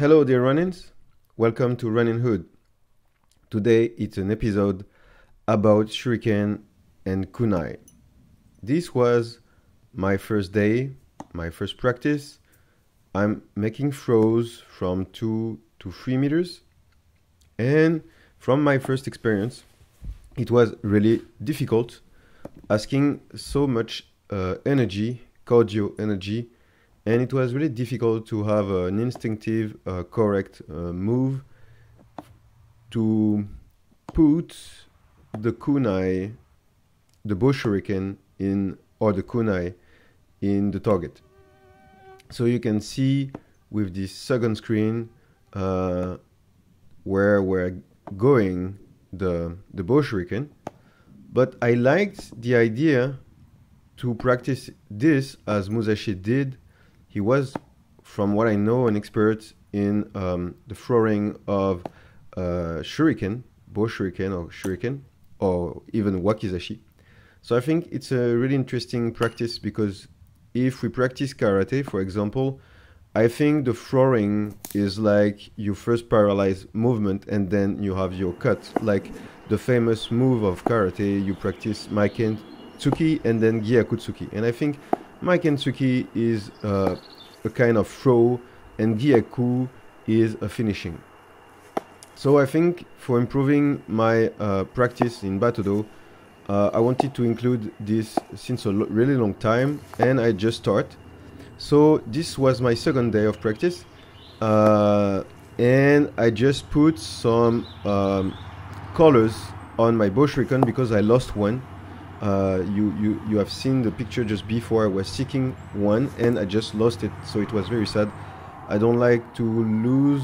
Hello dear Ronins, welcome to Ronin Hood. Today it's an episode about shuriken and kunai. This was my first day, my first practice. I'm making throws from 2 to 3 meters, and from my first experience it was really difficult, asking so much energy, cardio energy, and it was really difficult to have an instinctive, correct move to put the kunai, the bow shuriken in, or the kunai in the target. So you can see with this second screen where we're going the bow shuriken, but I liked the idea to practice this as Musashi did. He was, from what I know, an expert in the throwing of shuriken, bow shuriken, or even wakizashi. So I think it's a really interesting practice, because if we practice karate, for example, I think the throwing is like you first paralyze movement and then you have your cut. Like the famous move of karate, you practice makizashi and then gyakutsuki. And I think makizashi is a kind of throw and gyaku is a finishing. So I think for improving my practice in battodo, I wanted to include this since a really long time, and I just start. So this was my second day of practice, and I just put some colors on my bow shuriken because I lost one. You have seen the picture just before. I was seeking one and I just lost it, so it was very sad. I don't like to lose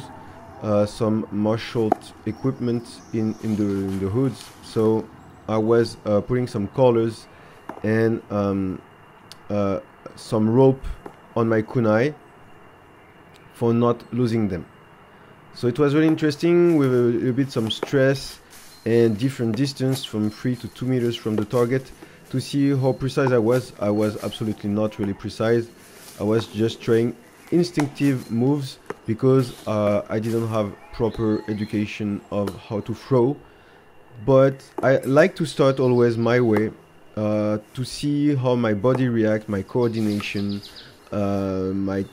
some martial equipment in the hoods, so I was putting some colors and some rope on my kunai for not losing them. So it was really interesting, with a bit some stress and different distance from 3 to 2 meters from the target, to see how precise I was. I was absolutely not really precise. I was just trying instinctive moves because I didn't have proper education of how to throw. But I like to start always my way, to see how my body reacts, my coordination, my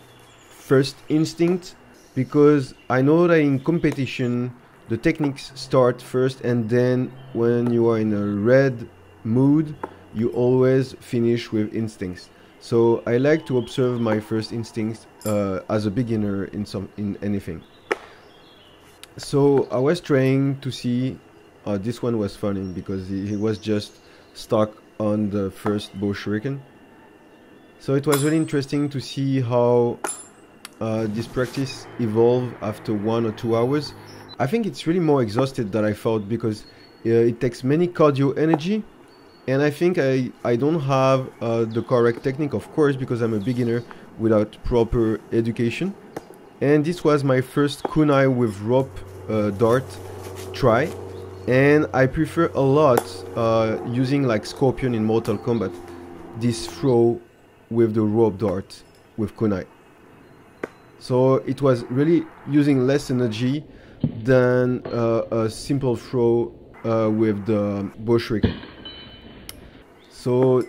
first instinct, because I know that in competition the techniques start first, and then when you are in a red mood you always finish with instincts. So I like to observe my first instincts as a beginner in anything. So I was trying to see, this one was funny because he was just stuck on the first bow shuriken. So it was really interesting to see how this practice evolved after 1 or 2 hours. I think it's really more exhausted than I thought, because it takes many cardio energy, and I think I don't have the correct technique, of course, because I'm a beginner without proper education. And this was my first kunai with rope dart try, and I prefer a lot using like Scorpion in Mortal Kombat, this throw with the rope dart with kunai. So it was really using less energy than a simple throw with the bow shuriken. So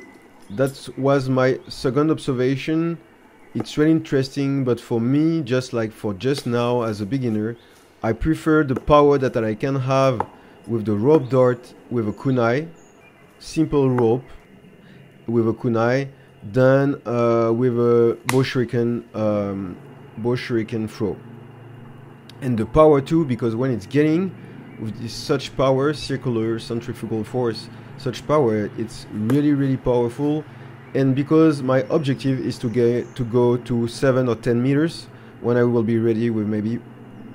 that was my second observation. It's really interesting, but for me, just now as a beginner, I prefer the power that I can have with the rope dart with a kunai, simple rope with a kunai, than with a bow shuriken throw. And the power too, because when it's getting with this such power, circular centrifugal force, such power, it's really powerful. And because my objective is to go to 7 or 10 meters when I will be ready with maybe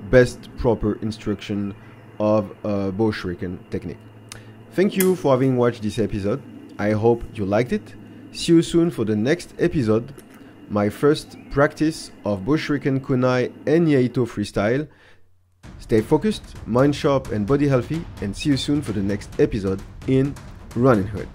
best proper instruction of bow shuriken technique. Thank you for having watched this episode. I hope you liked it. See you soon for the next episode, my first practice of bow shuriken, kunai and yaito freestyle. Stay focused, mind sharp and body healthy, and see you soon for the next episode in Ronin Hood.